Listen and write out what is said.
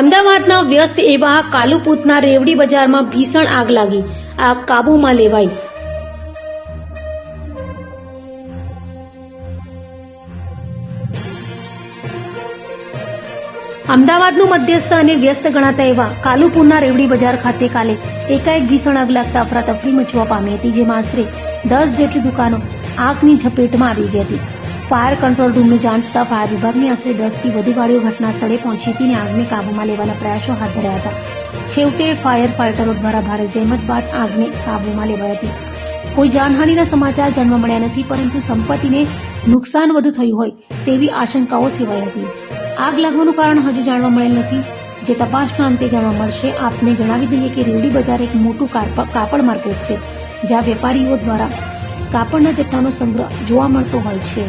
અમદાવાદના વ્યસ્ત એવા કાલુપુરના રેવડી બજારમાં ભીષણ આગ લાગી. આગ કાબૂમાં લેવાઈ. અમદાવાદનું મધ્યસ્થ અને વ્યસ્ત ગણાતા એવા કાલુપુરના રેવડી બજાર ખાતે કાલે એકાએક ભીષણ આગ લાગતા અફરાતફરી મચવા પામી હતી, જેમાં આશરે 10 જેટલી દુકાનો આગની ઝપેટમાં આવી ગઈ હતી. ફાયર કંટ્રોલ રૂમને જાણ થતાં ફાયર વિભાગની આશરે 10 થી વધુ ગાડીઓ ઘટના સ્થળે પહોંચી હતી અને આગને કાબૂમાં લેવાના પ્રયાસો હાથ ધર્યા હતા. છેવટે ફાયર ફાઇટરો દ્વારા ભારે જહેમત બાદ આગને કાબૂમાં લેવાઈ હતી. કોઈ જાનહાનિના સમાચાર જાણવા મળ્યા નથી, પરંતુ સંપત્તિને નુકસાન વધુ થયું હોય તેવી આશંકાઓ સેવાઈ હતી. આગ લાગવાનું કારણ હજુ જાણવા મળેલ નથી, જે તપાસના અંતે જાણવા મળશે. આપને જણાવી દઈએ કે રેવડી બજાર એક મોટું કાપડ માર્કેટ છે, જ્યાં વેપારીઓ દ્વારા કાપડના જથ્થાનો સંગ્રહ જોવા મળતો હોય છે.